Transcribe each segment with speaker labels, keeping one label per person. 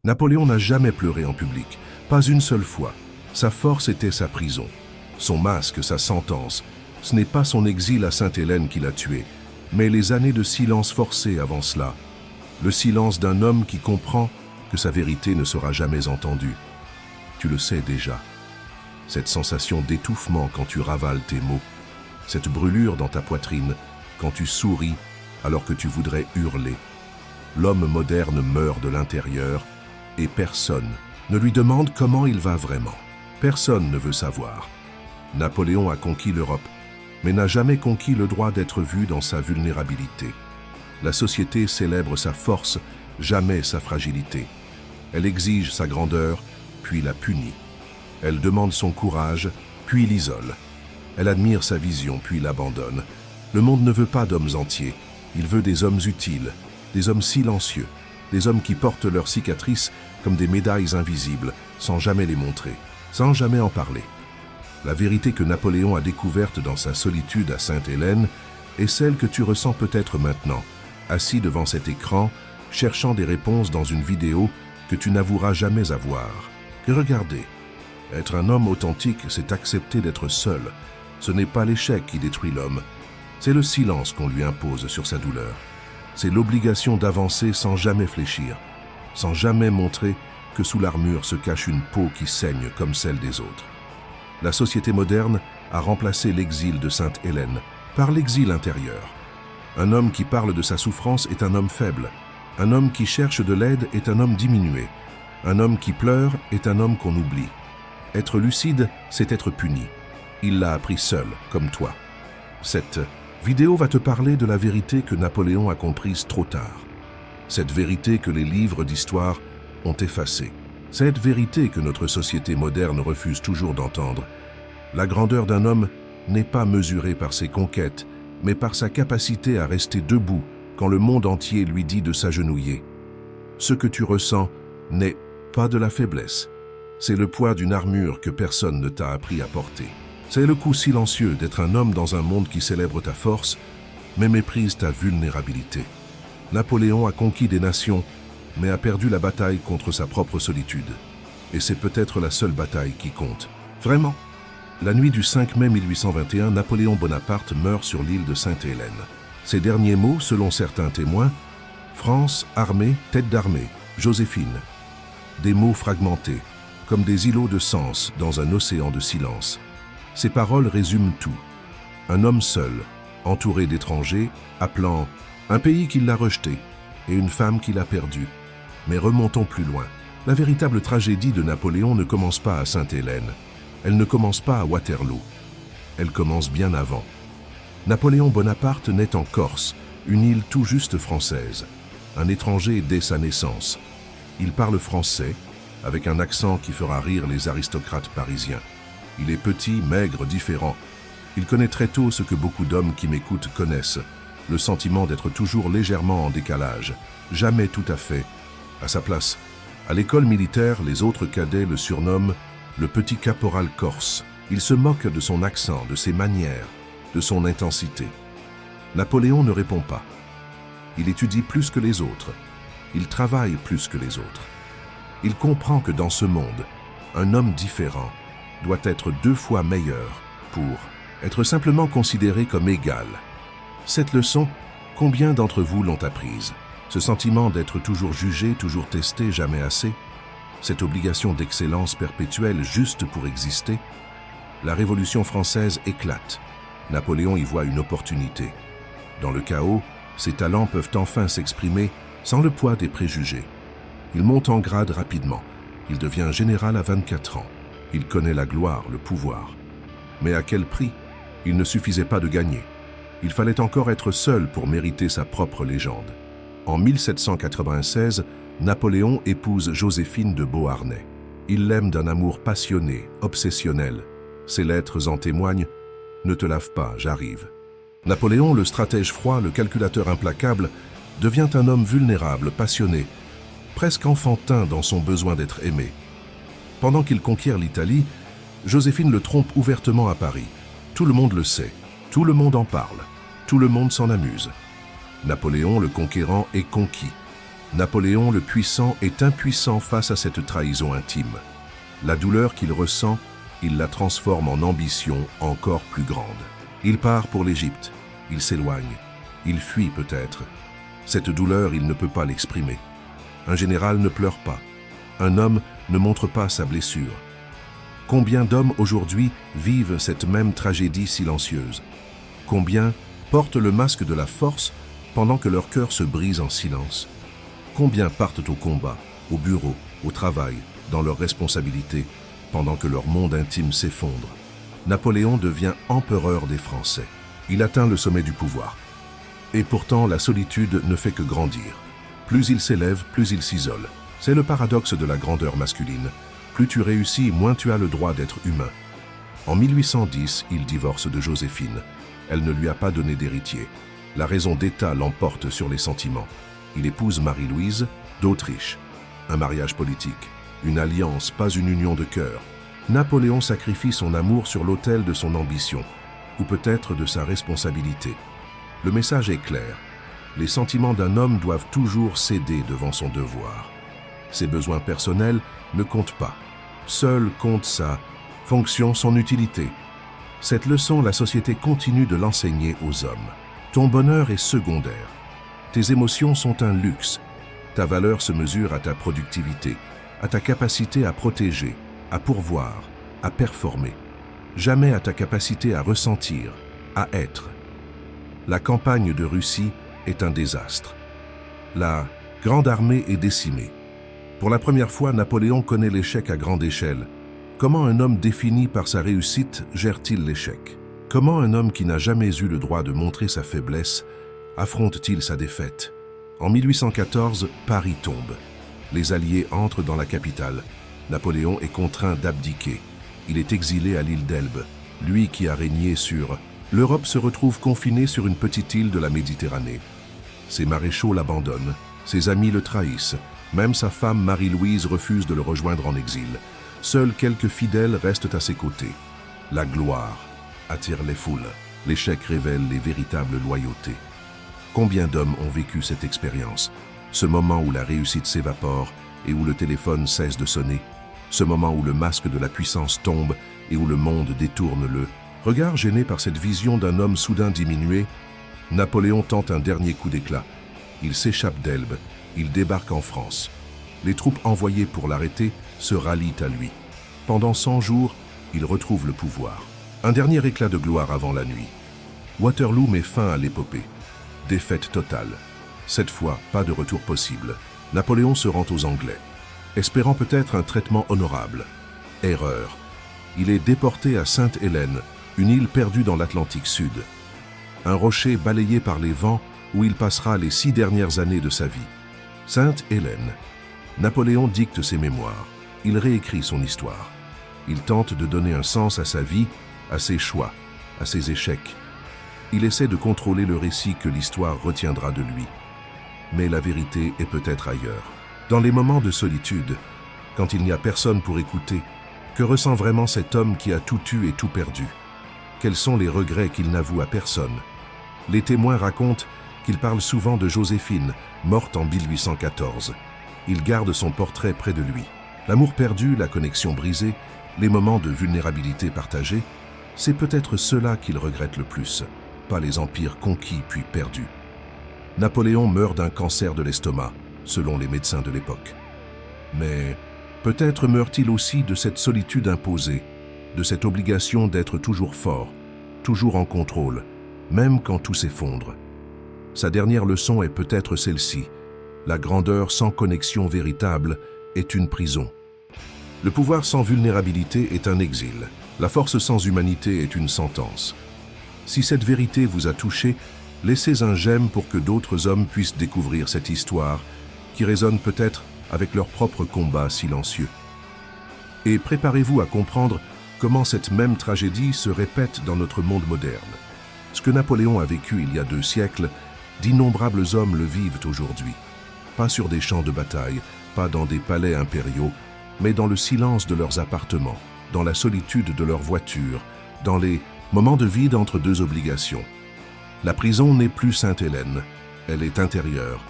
Speaker 1: Napoléon n'a jamais pleuré en public, pas une seule fois. Sa force était sa prison, son masque, sa sentence. Ce n'est pas son exil à Sainte-Hélène qui l'a tué, mais les années de silence forcé avant cela. Le silence d'un homme qui comprend que sa vérité ne sera jamais entendue. Tu le sais déjà. Cette sensation d'étouffement quand tu ravales tes mots, cette brûlure dans ta poitrine quand tu souris alors que tu voudrais hurler. L'homme moderne meurt de l'intérieur et personne ne lui demande comment il va vraiment. Personne ne veut savoir. Napoléon a conquis l'Europe, mais n'a jamais conquis le droit d'être vu dans sa vulnérabilité. La société célèbre sa force, jamais sa fragilité. Elle exige sa grandeur, puis la punit. Elle demande son courage, puis l'isole. Elle admire sa vision, puis l'abandonne. Le monde ne veut pas d'hommes entiers, il veut des hommes utiles, des hommes silencieux, des hommes qui portent leurs cicatrices comme des médailles invisibles, sans jamais les montrer, sans jamais en parler. La vérité que Napoléon a découverte dans sa solitude à Sainte-Hélène est celle que tu ressens peut-être maintenant, assis devant cet écran, cherchant des réponses dans une vidéo que tu n'avoueras jamais avoir. Que regarder. Être un homme authentique, c'est accepter d'être seul. Ce n'est pas l'échec qui détruit l'homme, c'est le silence qu'on lui impose sur sa douleur. C'est l'obligation d'avancer sans jamais fléchir, sans jamais montrer que sous l'armure se cache une peau qui saigne comme celle des autres. La société moderne a remplacé l'exil de Sainte-Hélène par l'exil intérieur. Un homme qui parle de sa souffrance est un homme faible. Un homme qui cherche de l'aide est un homme diminué. Un homme qui pleure est un homme qu'on oublie. Être lucide, c'est être puni. Il l'a appris seul, comme toi. Cette vidéo va te parler de la vérité que Napoléon a comprise trop tard. Cette vérité que les livres d'histoire ont effacée. Cette vérité que notre société moderne refuse toujours d'entendre. La grandeur d'un homme n'est pas mesurée par ses conquêtes, mais par sa capacité à rester debout quand le monde entier lui dit de s'agenouiller. Ce que tu ressens n'est pas de la faiblesse. C'est le poids d'une armure que personne ne t'a appris à porter. C'est le coup silencieux d'être un homme dans un monde qui célèbre ta force, mais méprise ta vulnérabilité. Napoléon a conquis des nations, mais a perdu la bataille contre sa propre solitude. Et c'est peut-être la seule bataille qui compte. Vraiment. La nuit du 5 mai 1821, Napoléon Bonaparte meurt sur l'île de Sainte-Hélène. Ses derniers mots, selon certains témoins, France, armée, tête d'armée, Joséphine. Des mots fragmentés, comme des îlots de sens dans un océan de silence. Ces paroles résument tout. Un homme seul, entouré d'étrangers, appelant un pays qui l'a rejeté et une femme qui l'a perdu. Mais remontons plus loin. La véritable tragédie de Napoléon ne commence pas à Sainte-Hélène. Elle ne commence pas à Waterloo. Elle commence bien avant. Napoléon Bonaparte naît en Corse, une île tout juste française. Un étranger dès sa naissance. Il parle français, avec un accent qui fera rire les aristocrates parisiens. Il est petit, maigre, différent. Il connaît très tôt ce que beaucoup d'hommes qui m'écoutent connaissent, le sentiment d'être toujours légèrement en décalage, jamais tout à fait à sa place. À l'école militaire, les autres cadets le surnomment le petit caporal corse. Il se moque de son accent, de ses manières, de son intensité. Napoléon ne répond pas. Il étudie plus que les autres. Il travaille plus que les autres. Il comprend que dans ce monde, un homme différent doit être 2 fois meilleur pour être simplement considéré comme égal. Cette leçon, combien d'entre vous l'ont apprise? Ce sentiment d'être toujours jugé, toujours testé, jamais assez? Cette obligation d'excellence perpétuelle juste pour exister? La Révolution française éclate. Napoléon y voit une opportunité. Dans le chaos, ses talents peuvent enfin s'exprimer sans le poids des préjugés. Il monte en grade rapidement. Il devient général à 24 ans. Il connaît la gloire, le pouvoir. Mais à quel prix? Il ne suffisait pas de gagner. Il fallait encore être seul pour mériter sa propre légende. En 1796, Napoléon épouse Joséphine de Beauharnais. Il l'aime d'un amour passionné, obsessionnel. Ses lettres en témoignent. Ne te lave pas, j'arrive. Napoléon, le stratège froid, le calculateur implacable, devient un homme vulnérable, passionné, presque enfantin dans son besoin d'être aimé. Pendant qu'il conquiert l'Italie, Joséphine le trompe ouvertement à Paris. Tout le monde le sait, tout le monde en parle, tout le monde s'en amuse. Napoléon, le conquérant, est conquis. Napoléon le puissant est impuissant face à cette trahison intime. La douleur qu'il ressent, il la transforme en ambition encore plus grande. Il part pour l'Égypte, il s'éloigne, il fuit peut-être. Cette douleur, il ne peut pas l'exprimer. Un général ne pleure pas, un homme ne montre pas sa blessure. Combien d'hommes aujourd'hui vivent cette même tragédie silencieuse? Combien portent le masque de la force pendant que leur cœur se brise en silence? Combien partent au combat, au bureau, au travail, dans leurs responsabilités, pendant que leur monde intime s'effondre? Napoléon devient empereur des Français. Il atteint le sommet du pouvoir. Et pourtant, la solitude ne fait que grandir. Plus il s'élève, plus il s'isole. C'est le paradoxe de la grandeur masculine. Plus tu réussis, moins tu as le droit d'être humain. En 1810, il divorce de Joséphine. Elle ne lui a pas donné d'héritier. La raison d'État l'emporte sur les sentiments. Il épouse Marie-Louise d'Autriche. Un mariage politique, une alliance, pas une union de cœur. Napoléon sacrifie son amour sur l'autel de son ambition, ou peut-être de sa responsabilité. Le message est clair. Les sentiments d'un homme doivent toujours céder devant son devoir. Ses besoins personnels ne comptent pas. Seul compte sa fonction, son utilité. Cette leçon, la société continue de l'enseigner aux hommes. Ton bonheur est secondaire. Tes émotions sont un luxe. Ta valeur se mesure à ta productivité, à ta capacité à protéger, à pourvoir, à performer. Jamais à ta capacité à ressentir, à être. La campagne de Russie est un désastre. La grande armée est décimée. Pour la première fois, Napoléon connaît l'échec à grande échelle. Comment un homme défini par sa réussite gère-t-il l'échec? Comment un homme qui n'a jamais eu le droit de montrer sa faiblesse affronte-t-il sa défaite? En 1814, Paris tombe. Les Alliés entrent dans la capitale. Napoléon est contraint d'abdiquer. Il est exilé à l'île d'Elbe. Lui qui a régné sur... L'Europe se retrouve confinée sur une petite île de la Méditerranée. Ses maréchaux l'abandonnent, ses amis le trahissent. Même sa femme Marie-Louise refuse de le rejoindre en exil. Seuls quelques fidèles restent à ses côtés. La gloire attire les foules. L'échec révèle les véritables loyautés. Combien d'hommes ont vécu cette expérience? Ce moment où la réussite s'évapore et où le téléphone cesse de sonner. Ce moment où le masque de la puissance tombe et où le monde détourne le regard gêné par cette vision d'un homme soudain diminué. Napoléon tente un dernier coup d'éclat. Il s'échappe d'Elbe. Il débarque en France. Les troupes envoyées pour l'arrêter se rallient à lui. Pendant 100 jours, il retrouve le pouvoir. Un dernier éclat de gloire avant la nuit. Waterloo met fin à l'épopée. Défaite totale. Cette fois, pas de retour possible. Napoléon se rend aux Anglais, espérant peut-être un traitement honorable. Erreur. Il est déporté à Sainte-Hélène, une île perdue dans l'Atlantique Sud. Un rocher balayé par les vents où il passera les 6 dernières années de sa vie. Sainte-Hélène. Napoléon dicte ses mémoires. Il réécrit son histoire. Il tente de donner un sens à sa vie, à ses choix, à ses échecs. Il essaie de contrôler le récit que l'histoire retiendra de lui. Mais la vérité est peut-être ailleurs. Dans les moments de solitude, quand il n'y a personne pour écouter, que ressent vraiment cet homme qui a tout eu et tout perdu? Quels sont les regrets qu'il n'avoue à personne? Les témoins racontent qu'il parle souvent de Joséphine, morte en 1814. Il garde son portrait près de lui. L'amour perdu, la connexion brisée, les moments de vulnérabilité partagés, c'est peut-être cela qu'il regrette le plus, pas les empires conquis puis perdus. Napoléon meurt d'un cancer de l'estomac, selon les médecins de l'époque. Mais peut-être meurt-il aussi de cette solitude imposée, de cette obligation d'être toujours fort, toujours en contrôle, même quand tout s'effondre. Sa dernière leçon est peut-être celle-ci. La grandeur sans connexion véritable est une prison. Le pouvoir sans vulnérabilité est un exil. La force sans humanité est une sentence. Si cette vérité vous a touché, laissez un j'aime pour que d'autres hommes puissent découvrir cette histoire qui résonne peut-être avec leur propre combat silencieux. Et préparez-vous à comprendre comment cette même tragédie se répète dans notre monde moderne. Ce que Napoléon a vécu il y a 2 siècles, d'innombrables hommes le vivent aujourd'hui. Pas sur des champs de bataille, pas dans des palais impériaux, mais dans le silence de leurs appartements, dans la solitude de leurs voitures, dans les moments de vide entre 2 obligations. La prison n'est plus Sainte-Hélène, elle est intérieure.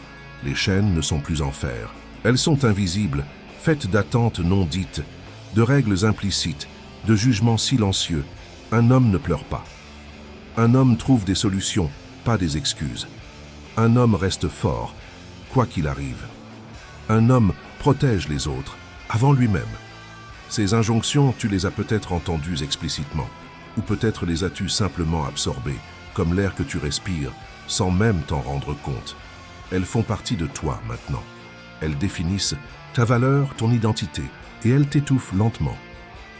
Speaker 1: Les chaînes ne sont plus en fer. Elles sont invisibles, faites d'attentes non dites, de règles implicites, de jugements silencieux. Un homme ne pleure pas. Un homme trouve des solutions, pas des excuses. Un homme reste fort, quoi qu'il arrive. Un homme protège les autres, avant lui-même. Ces injonctions, tu les as peut-être entendues explicitement, ou peut-être les as-tu simplement absorbées, comme l'air que tu respires, sans même t'en rendre compte. Elles font partie de toi maintenant. Elles définissent ta valeur, ton identité, et elles t'étouffent lentement.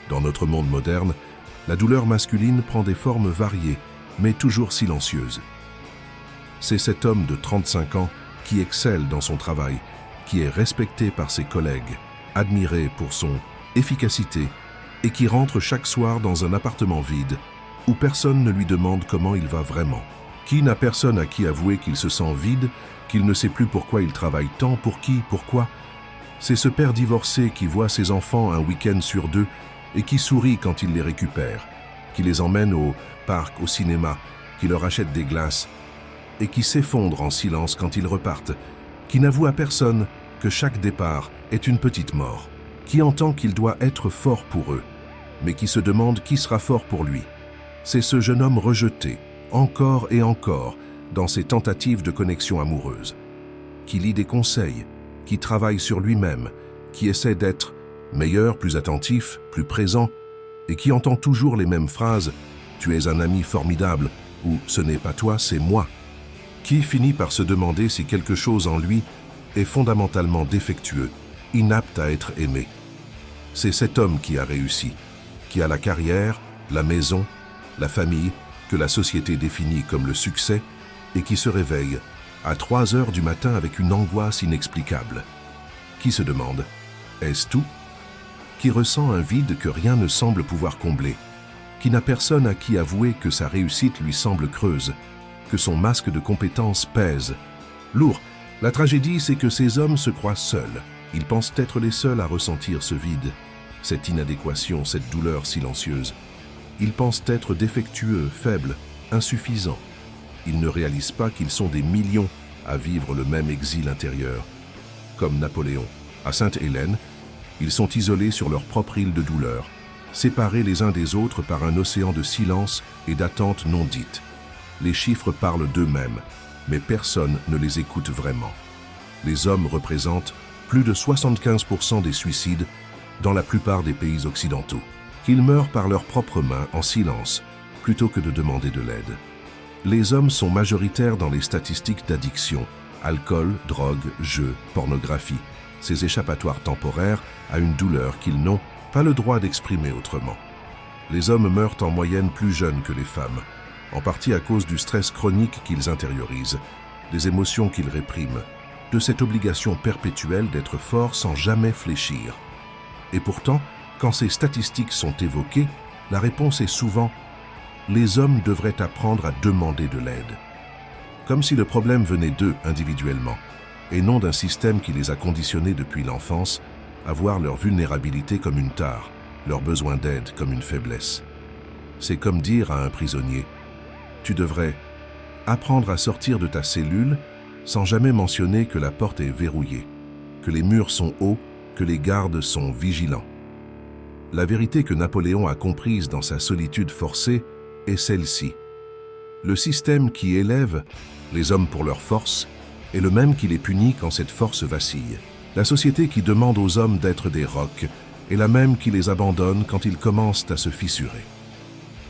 Speaker 1: Dans notre monde moderne, la douleur masculine prend des formes variées, mais toujours silencieuses. C'est cet homme de 35 ans qui excelle dans son travail, qui est respecté par ses collègues, admiré pour son efficacité et qui rentre chaque soir dans un appartement vide où personne ne lui demande comment il va vraiment. Qui n'a personne à qui avouer qu'il se sent vide, qu'il ne sait plus pourquoi il travaille tant, pour qui, pourquoi? C'est ce père divorcé qui voit ses enfants un week-end sur 2 et qui sourit quand il les récupère, qui les emmène au parc, au cinéma, qui leur achète des glaces et qui s'effondre en silence quand ils repartent, qui n'avoue à personne que chaque départ est une petite mort, qui entend qu'il doit être fort pour eux, mais qui se demande qui sera fort pour lui. C'est ce jeune homme rejeté, encore et encore, dans ses tentatives de connexion amoureuse, qui lit des conseils, qui travaille sur lui-même, qui essaie d'être meilleur, plus attentif, plus présent, et qui entend toujours les mêmes phrases « Tu es un ami formidable » ou « Ce n'est pas toi, c'est moi », qui finit par se demander si quelque chose en lui est fondamentalement défectueux, inapte à être aimé. C'est cet homme qui a réussi, qui a la carrière, la maison, la famille, que la société définit comme le succès, et qui se réveille à 3 heures du matin avec une angoisse inexplicable. Qui se demande « Est-ce tout ?» Qui ressent un vide que rien ne semble pouvoir combler, qui n'a personne à qui avouer que sa réussite lui semble creuse, que son masque de compétence pèse. Lourd, la tragédie, c'est que ces hommes se croient seuls. Ils pensent être les seuls à ressentir ce vide, cette inadéquation, cette douleur silencieuse. Ils pensent être défectueux, faibles, insuffisants. Ils ne réalisent pas qu'ils sont des millions à vivre le même exil intérieur. Comme Napoléon, à Sainte-Hélène, ils sont isolés sur leur propre île de douleur, séparés les uns des autres par un océan de silence et d'attentes non dites. Les chiffres parlent d'eux-mêmes, mais personne ne les écoute vraiment. Les hommes représentent plus de 75% des suicides dans la plupart des pays occidentaux. Qu'ils meurent par leurs propres mains en silence, plutôt que de demander de l'aide. Les hommes sont majoritaires dans les statistiques d'addiction, alcool, drogue, jeux, pornographie, ces échappatoires temporaires à une douleur qu'ils n'ont pas le droit d'exprimer autrement. Les hommes meurent en moyenne plus jeunes que les femmes, en partie à cause du stress chronique qu'ils intériorisent, des émotions qu'ils répriment, de cette obligation perpétuelle d'être fort sans jamais fléchir. Et pourtant, quand ces statistiques sont évoquées, la réponse est souvent « les hommes devraient apprendre à demander de l'aide ». Comme si le problème venait d'eux individuellement, et non d'un système qui les a conditionnés depuis l'enfance à voir leur vulnérabilité comme une tare, leur besoin d'aide comme une faiblesse. C'est comme dire à un prisonnier « tu devrais apprendre à sortir de ta cellule » sans jamais mentionner que la porte est verrouillée, que les murs sont hauts, que les gardes sont vigilants. La vérité que Napoléon a comprise dans sa solitude forcée est celle-ci. Le système qui élève les hommes pour leur force est le même qui les punit quand cette force vacille. La société qui demande aux hommes d'être des rocs est la même qui les abandonne quand ils commencent à se fissurer.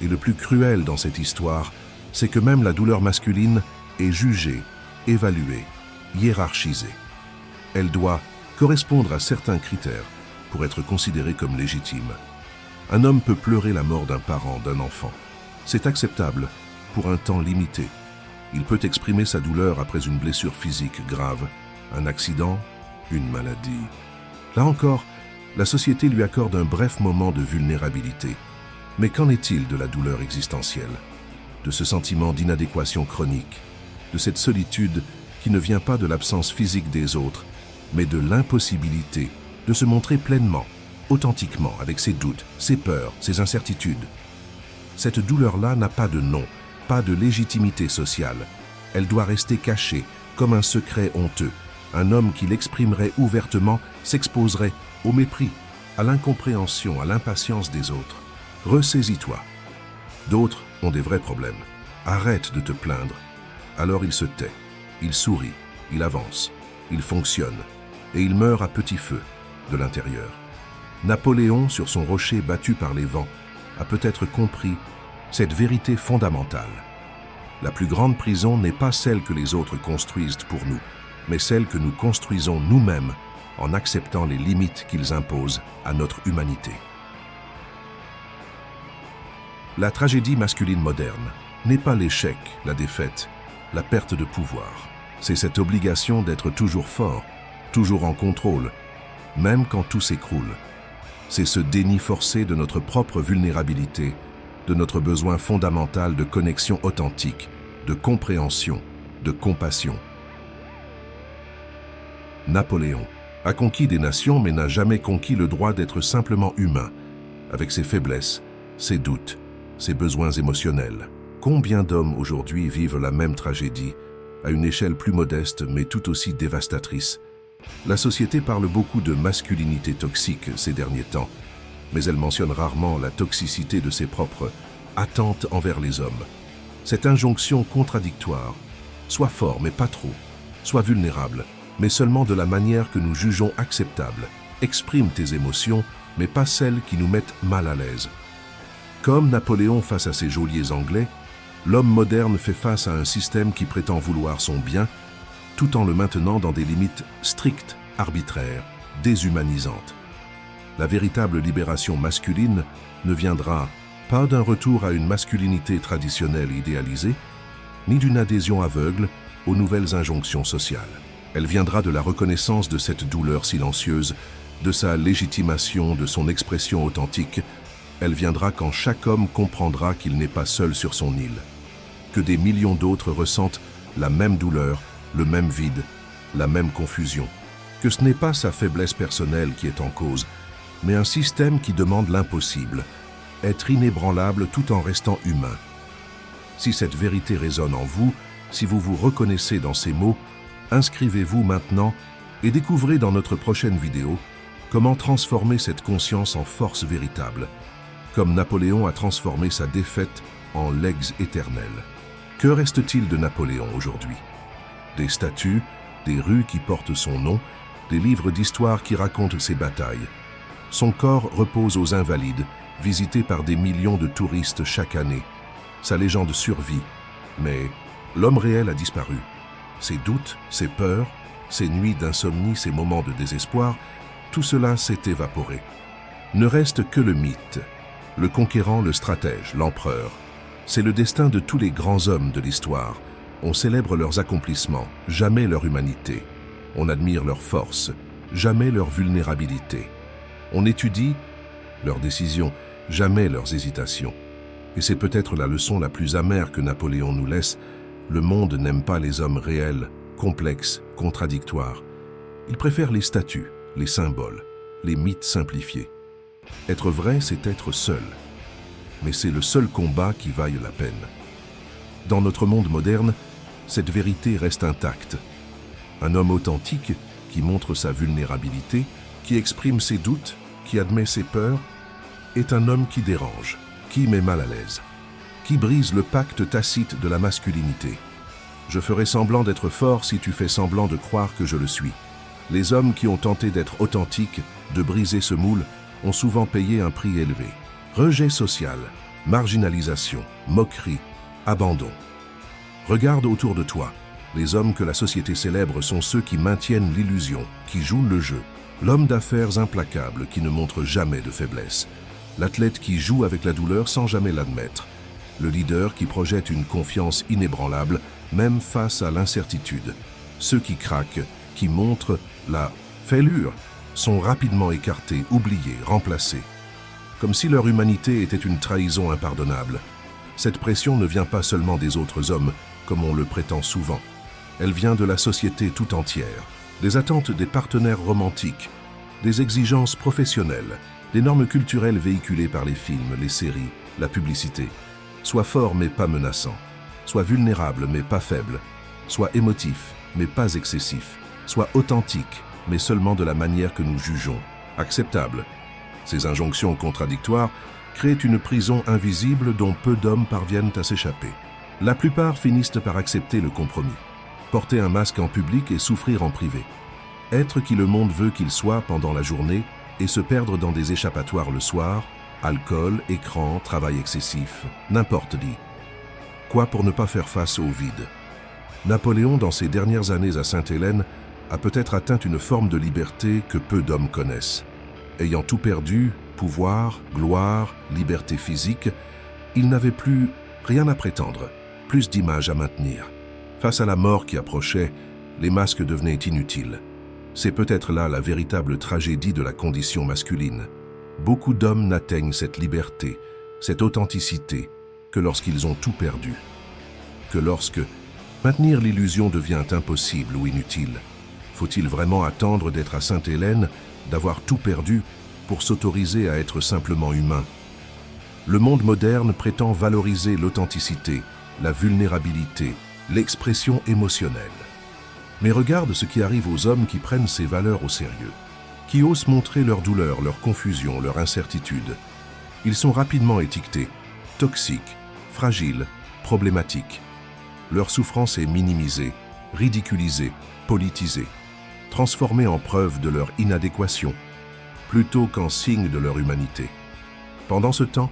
Speaker 1: Et le plus cruel dans cette histoire, c'est que même la douleur masculine est jugée, évaluée, hiérarchisée. Elle doit correspondre à certains critères pour être considérée comme légitime. Un homme peut pleurer la mort d'un parent, d'un enfant. C'est acceptable pour un temps limité. Il peut exprimer sa douleur après une blessure physique grave, un accident, une maladie. Là encore, la société lui accorde un bref moment de vulnérabilité. Mais qu'en est-il de la douleur existentielle, de ce sentiment d'inadéquation chronique, de cette solitude qui ne vient pas de l'absence physique des autres, mais de l'impossibilité de se montrer pleinement, authentiquement, avec ses doutes, ses peurs, ses incertitudes. Cette douleur-là n'a pas de nom, pas de légitimité sociale. Elle doit rester cachée, comme un secret honteux, Un homme qui l'exprimerait ouvertement s'exposerait au mépris, à l'incompréhension, à l'impatience des autres. Ressaisis-toi. D'autres ont des vrais problèmes. Arrête de te plaindre. Alors il se tait, il sourit, il avance, il fonctionne, et il meurt à petit feu de l'intérieur. Napoléon, sur son rocher battu par les vents, a peut-être compris cette vérité fondamentale. La plus grande prison n'est pas celle que les autres construisent pour nous, mais celle que nous construisons nous-mêmes en acceptant les limites qu'ils imposent à notre humanité. La tragédie masculine moderne n'est pas l'échec, la défaite, la perte de pouvoir. C'est cette obligation d'être toujours fort, toujours en contrôle, même quand tout s'écroule. C'est ce déni forcé de notre propre vulnérabilité, de notre besoin fondamental de connexion authentique, de compréhension, de compassion. Napoléon a conquis des nations mais n'a jamais conquis le droit d'être simplement humain, avec ses faiblesses, ses doutes, ses besoins émotionnels. Combien d'hommes aujourd'hui vivent la même tragédie, à une échelle plus modeste mais tout aussi dévastatrice? La société parle beaucoup de masculinité toxique ces derniers temps, mais elle mentionne rarement la toxicité de ses propres attentes envers les hommes. Cette injonction contradictoire, sois fort mais pas trop, sois vulnérable, mais seulement de la manière que nous jugeons acceptable. Exprime tes émotions, mais pas celles qui nous mettent mal à l'aise. Comme Napoléon face à ses geôliers anglais, l'homme moderne fait face à un système qui prétend vouloir son bien, tout en le maintenant dans des limites strictes, arbitraires, déshumanisantes. La véritable libération masculine ne viendra pas d'un retour à une masculinité traditionnelle idéalisée, ni d'une adhésion aveugle aux nouvelles injonctions sociales. Elle viendra de la reconnaissance de cette douleur silencieuse, de sa légitimation, de son expression authentique. Elle viendra quand chaque homme comprendra qu'il n'est pas seul sur son île, que des millions d'autres ressentent la même douleur, le même vide, la même confusion, que ce n'est pas sa faiblesse personnelle qui est en cause, mais un système qui demande l'impossible, être inébranlable tout en restant humain. Si cette vérité résonne en vous, si vous vous reconnaissez dans ces mots, inscrivez-vous maintenant et découvrez dans notre prochaine vidéo comment transformer cette conscience en force véritable, comme Napoléon a transformé sa défaite en legs éternel. Que reste-t-il de Napoléon aujourd'hui? Des statues, des rues qui portent son nom, des livres d'histoire qui racontent ses batailles. Son corps repose aux Invalides, visité par des millions de touristes chaque année. Sa légende survit, mais l'homme réel a disparu. Ses doutes, ses peurs, ses nuits d'insomnie, ses moments de désespoir, tout cela s'est évaporé. Ne reste que le mythe, le conquérant, le stratège, l'empereur. C'est le destin de tous les grands hommes de l'histoire. On célèbre leurs accomplissements, jamais leur humanité. On admire leur force, jamais leur vulnérabilité. On étudie leurs décisions, jamais leurs hésitations. Et c'est peut-être la leçon la plus amère que Napoléon nous laisse. Le monde n'aime pas les hommes réels, complexes, contradictoires. Il préfère les statues, les symboles, les mythes simplifiés. Être vrai, c'est être seul. Mais c'est le seul combat qui vaille la peine. Dans notre monde moderne, cette vérité reste intacte. Un homme authentique qui montre sa vulnérabilité, qui exprime ses doutes, qui admet ses peurs, est un homme qui dérange, qui met mal à l'aise, qui brise le pacte tacite de la masculinité. Je ferai semblant d'être fort si tu fais semblant de croire que je le suis. Les hommes qui ont tenté d'être authentiques, de briser ce moule, ont souvent payé un prix élevé. Rejet social, marginalisation, moquerie, abandon. Regarde autour de toi. Les hommes que la société célèbre sont ceux qui maintiennent l'illusion, qui jouent le jeu. L'homme d'affaires implacable qui ne montre jamais de faiblesse. L'athlète qui joue avec la douleur sans jamais l'admettre. Le leader qui projette une confiance inébranlable, même face à l'incertitude. Ceux qui craquent, qui montrent la fêlure, sont rapidement écartés, oubliés, remplacés. Comme si leur humanité était une trahison impardonnable. Cette pression ne vient pas seulement des autres hommes, comme on le prétend souvent. Elle vient de la société tout entière. Des attentes des partenaires romantiques, des exigences professionnelles, des normes culturelles véhiculées par les films, les séries, la publicité. Sois fort mais pas menaçant. Sois vulnérable mais pas faible. Sois émotif mais pas excessif. Sois authentique, mais seulement de la manière que nous jugeons. Acceptable. Ces injonctions contradictoires créent une prison invisible dont peu d'hommes parviennent à s'échapper. La plupart finissent par accepter le compromis. Porter un masque en public et souffrir en privé. Être qui le monde veut qu'il soit pendant la journée et se perdre dans des échappatoires le soir, alcool, écran, travail excessif, n'importe dit. Quoi pour ne pas faire face au vide? Napoléon, dans ses dernières années à Sainte-Hélène, a peut-être atteint une forme de liberté que peu d'hommes connaissent. Ayant tout perdu, pouvoir, gloire, liberté physique, il n'avait plus rien à prétendre, plus d'images à maintenir. Face à la mort qui approchait, les masques devenaient inutiles. C'est peut-être là la véritable tragédie de la condition masculine. Beaucoup d'hommes n'atteignent cette liberté, cette authenticité, que lorsqu'ils ont tout perdu. Que lorsque maintenir l'illusion devient impossible ou inutile. Faut-il vraiment attendre d'être à Sainte-Hélène, d'avoir tout perdu, pour s'autoriser à être simplement humain? Le monde moderne prétend valoriser l'authenticité, la vulnérabilité, l'expression émotionnelle. Mais regarde ce qui arrive aux hommes qui prennent ces valeurs au sérieux, qui osent montrer leur douleur, leur confusion, leur incertitude. Ils sont rapidement étiquetés, toxiques, fragiles, problématiques. Leur souffrance est minimisée, ridiculisée, politisée, transformée en preuve de leur inadéquation, plutôt qu'en signe de leur humanité. Pendant ce temps,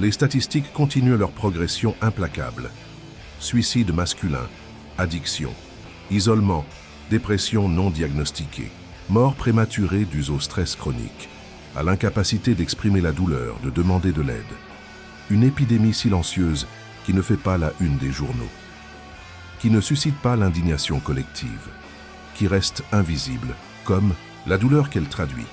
Speaker 1: les statistiques continuent leur progression implacable. Suicide masculin, addiction, isolement, dépression non diagnostiquée, mort prématurée due au stress chronique, à l'incapacité d'exprimer la douleur, de demander de l'aide. Une épidémie silencieuse qui ne fait pas la une des journaux, qui ne suscite pas l'indignation collective, qui reste invisible, comme la douleur qu'elle traduit.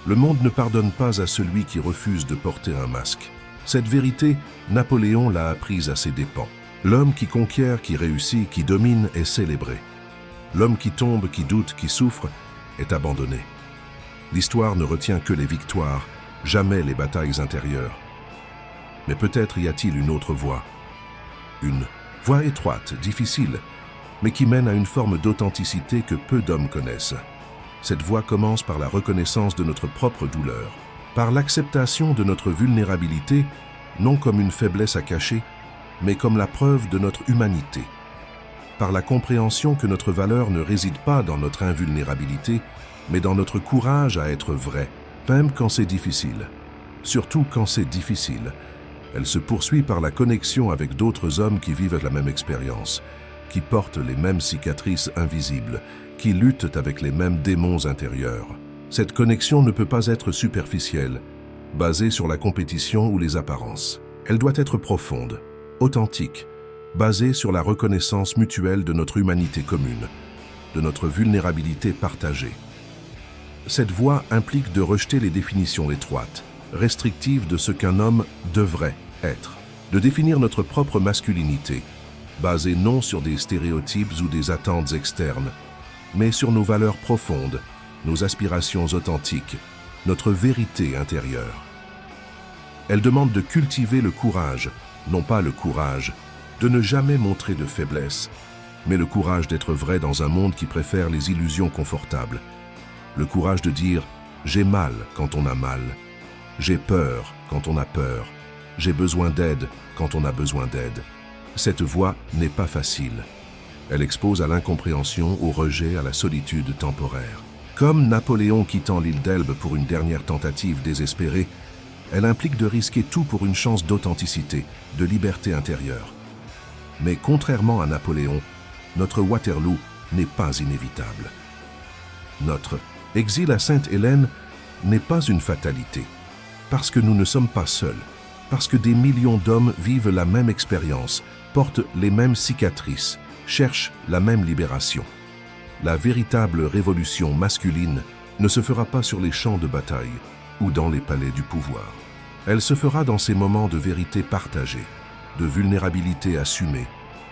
Speaker 1: Le monde ne pardonne pas à celui qui refuse de porter un masque. Cette vérité, Napoléon l'a apprise à ses dépens. L'homme qui conquiert, qui réussit, qui domine est célébré. L'homme qui tombe, qui doute, qui souffre est abandonné. L'histoire ne retient que les victoires, jamais les batailles intérieures. Mais peut-être y a-t-il une autre voie. Une voie étroite, difficile, mais qui mène à une forme d'authenticité que peu d'hommes connaissent. Cette voie commence par la reconnaissance de notre propre douleur, par l'acceptation de notre vulnérabilité, non comme une faiblesse à cacher, mais comme la preuve de notre humanité, par la compréhension que notre valeur ne réside pas dans notre invulnérabilité, mais dans notre courage à être vrai, même quand c'est difficile. Surtout quand c'est difficile. Elle se poursuit par la connexion avec d'autres hommes qui vivent la même expérience, qui portent les mêmes cicatrices invisibles, qui luttent avec les mêmes démons intérieurs. Cette connexion ne peut pas être superficielle, basée sur la compétition ou les apparences. Elle doit être profonde, authentique, basée sur la reconnaissance mutuelle de notre humanité commune, de notre vulnérabilité partagée. Cette voie implique de rejeter les définitions étroites, restrictives de ce qu'un homme devrait être, de définir notre propre masculinité, basée non sur des stéréotypes ou des attentes externes, mais sur nos valeurs profondes, nos aspirations authentiques, notre vérité intérieure. Elle demande de cultiver le courage, non pas le courage, de ne jamais montrer de faiblesse, mais le courage d'être vrai dans un monde qui préfère les illusions confortables. Le courage de dire « j'ai mal quand on a mal », « j'ai peur quand on a peur », « j'ai besoin d'aide quand on a besoin d'aide ». Cette voie n'est pas facile. Elle expose à l'incompréhension, au rejet, à la solitude temporaire. Comme Napoléon quittant l'île d'Elbe pour une dernière tentative désespérée, elle implique de risquer tout pour une chance d'authenticité, de liberté intérieure. Mais contrairement à Napoléon, notre Waterloo n'est pas inévitable. Notre exil à Sainte-Hélène n'est pas une fatalité, parce que nous ne sommes pas seuls, parce que des millions d'hommes vivent la même expérience, portent les mêmes cicatrices, cherchent la même libération. La véritable révolution masculine ne se fera pas sur les champs de bataille ou dans les palais du pouvoir. Elle se fera dans ces moments de vérité partagée, de vulnérabilité assumée,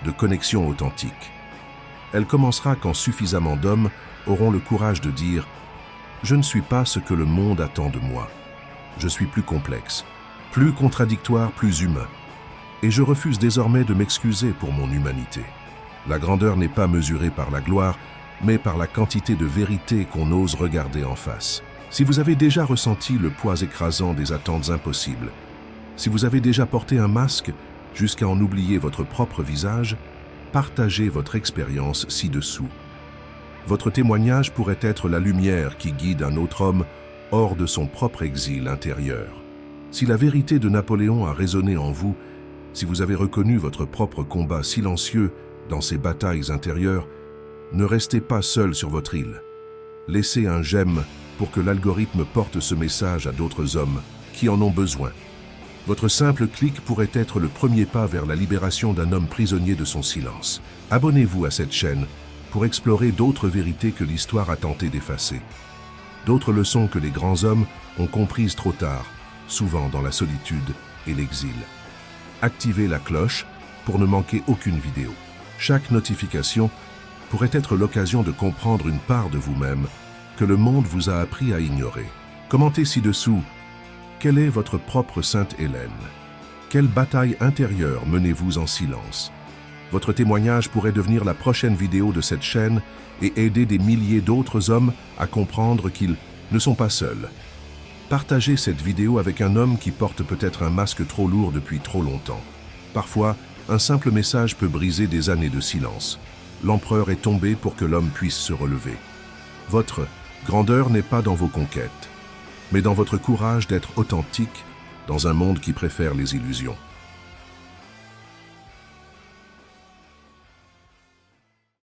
Speaker 1: de connexion authentique. Elle commencera quand suffisamment d'hommes auront le courage de dire « Je ne suis pas ce que le monde attend de moi. Je suis plus complexe, plus contradictoire, plus humain. Et je refuse désormais de m'excuser pour mon humanité. » La grandeur n'est pas mesurée par la gloire, mais par la quantité de vérité qu'on ose regarder en face. Si vous avez déjà ressenti le poids écrasant des attentes impossibles, si vous avez déjà porté un masque jusqu'à en oublier votre propre visage, partagez votre expérience ci-dessous. Votre témoignage pourrait être la lumière qui guide un autre homme hors de son propre exil intérieur. Si la vérité de Napoléon a résonné en vous, si vous avez reconnu votre propre combat silencieux dans ces batailles intérieures, ne restez pas seul sur votre île. Laissez un j'aime pour que l'algorithme porte ce message à d'autres hommes qui en ont besoin. Votre simple clic pourrait être le premier pas vers la libération d'un homme prisonnier de son silence. Abonnez-vous à cette chaîne pour explorer d'autres vérités que l'histoire a tenté d'effacer. D'autres leçons que les grands hommes ont comprises trop tard, souvent dans la solitude et l'exil. Activez la cloche pour ne manquer aucune vidéo. Chaque notification pourrait être l'occasion de comprendre une part de vous-même que le monde vous a appris à ignorer. Commentez ci-dessous. Quelle est votre propre Sainte Hélène? Quelle bataille intérieure menez-vous en silence? Votre témoignage pourrait devenir la prochaine vidéo de cette chaîne et aider des milliers d'autres hommes à comprendre qu'ils ne sont pas seuls. Partagez cette vidéo avec un homme qui porte peut-être un masque trop lourd depuis trop longtemps. Parfois, un simple message peut briser des années de silence. L'empereur est tombé pour que l'homme puisse se relever. Votre grandeur n'est pas dans vos conquêtes, mais dans votre courage d'être authentique dans un monde qui préfère les illusions.